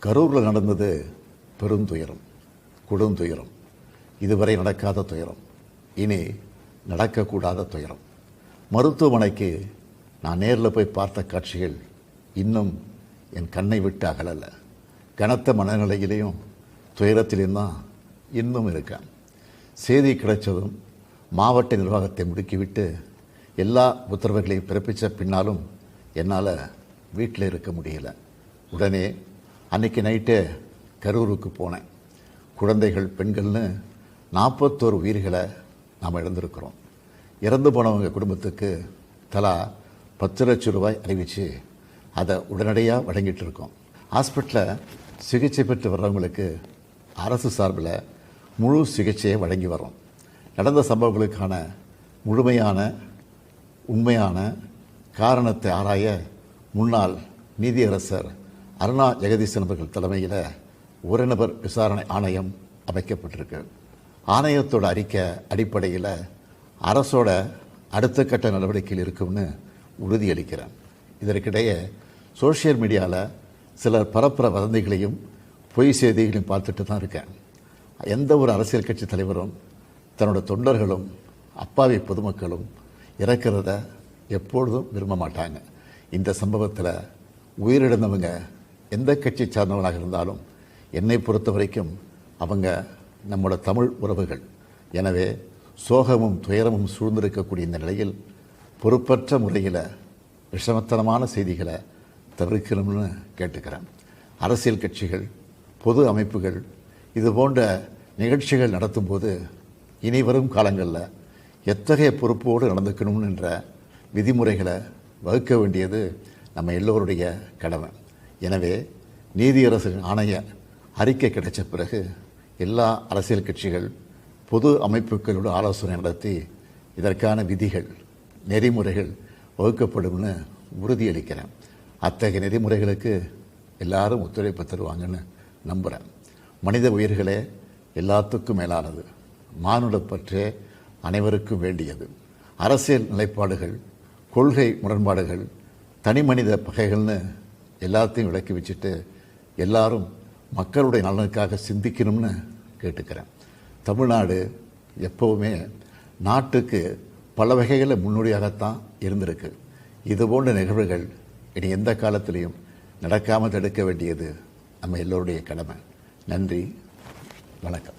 கரூரில் நடந்தது பெருந்துயரம், கொடுந்துயரம். இதுவரை நடக்காத துயரம், இனி நடக்கக்கூடாத துயரம். மருத்துவமனைக்கு நான் நேரில் போய் பார்த்த காட்சிகள் இன்னும் என் கண்ணை விட்டு அகலலை. கனத்த மனநிலையிலையும் துயரத்திலையும் தான் இன்னும் இருக்கேன். செய்தி கிடைச்சதும் மாவட்ட நிர்வாகத்தை முடுக்கிவிட்டு எல்லா உத்தரவுகளையும் பிறப்பித்த பின்னாலும் என்னால் வீட்டில் இருக்க முடியல. உடனே அன்றைக்கி நைட்டே கரூருக்கு போனேன். குழந்தைகள், பெண்கள்னு 41 உயிர்களை நாம் இழந்திருக்கிறோம். இறந்து போனவங்க குடும்பத்துக்கு தலா 10 லட்சம் ரூபாய் அறிவித்து அதை உடனடியாக வழங்கிட்டு இருக்கோம். ஹாஸ்பிட்டலில் சிகிச்சை பெற்று வர்றவங்களுக்கு அரசு சார்பில் முழு சிகிச்சையை வழங்கி வரோம். நடந்த சம்பவங்களுக்கான முழுமையான உண்மையான காரணத்தை ஆராய முன்னாள் நீதியரசர் அருணா ஜெகதீசன் அவர்கள் தலைமையில் ஒரு நபர் விசாரணை ஆணையம் அமைக்கப்பட்டிருக்கு. ஆணையத்தோட அறிக்கை அடிப்படையில் அரசோட அடுத்த கட்ட நடவடிக்கையில் இருக்கும்னு உறுதியளிக்கிறேன். இதற்கிடையே சோஷியல் மீடியாவில் சிலர் பரப்புற வதந்திகளையும் பொய் செய்திகளையும் பார்த்துட்டு தான் இருக்கேன். எந்த ஒரு அரசியல் கட்சி தலைவரும் தன்னோட தொண்டர்களும் அப்பாவி பொதுமக்களும் இறக்கிறத எப்பொழுதும் விரும்ப மாட்டாங்க. இந்த சம்பவத்தில் உயிரிழந்தவங்க எந்த கட்சி சார்ந்தவர்களாக இருந்தாலும் என்னை பொறுத்த வரைக்கும் அவங்க நம்மளோட தமிழ் உறவுகள். எனவே சோகமும் துயரமும் சூழ்ந்திருக்கக்கூடிய இந்த நிலையில் பொறுப்பற்ற முறையில் விஷமத்தனமான செய்திகளை தவிர்க்கணும்னு கேட்டுக்கிறேன். அரசியல் கட்சிகள், பொது அமைப்புகள் இது போன்ற நிகழ்ச்சிகள் நடத்தும்போது இனி வரும் காலங்களில் எத்தகைய பொறுப்போடு நடந்துக்கணும்ன்ற விதிமுறைகளை வகுக்க வேண்டியது நம்ம எல்லோருடைய கடமை. எனவே நீதியரசு ஆணைய அறிக்கை கிடைச்ச பிறகு எல்லா அரசியல் கட்சிகள், பொது அமைப்புகளோடு ஆலோசனை நடத்தி இதற்கான விதிகள், நெறிமுறைகள் வகுக்கப்படும்னு உறுதியளிக்கிறேன். அத்தகைய நெறிமுறைகளுக்கு எல்லாரும் ஒத்துழைப்பு தருவாங்கன்னு நம்புகிறேன். மனித உயிர்களே எல்லாத்துக்கும் மேலானது. மானுடப்பற்றே அனைவருக்கும் வேண்டியது. அரசியல் நிலைப்பாடுகள், கொள்கை முரண்பாடுகள், தனி மனித பகைகள்னு எல்லாத்தையும் விலக்கி வச்சுட்டு எல்லாரும் மக்களுடைய நலனுக்காக சிந்திக்கணும்னு கேட்டுக்கிறேன். தமிழ்நாடு எப்போவுமே நாட்டுக்கு பல வகைகளில் முன்னோடியாகத்தான் இருந்திருக்கு. இது போன்ற நிகழ்வுகள் இனி எந்த காலத்திலையும் நடக்காமல் தடுக்க வேண்டியது நம்ம எல்லோருடைய கடமை. நன்றி, வணக்கம்.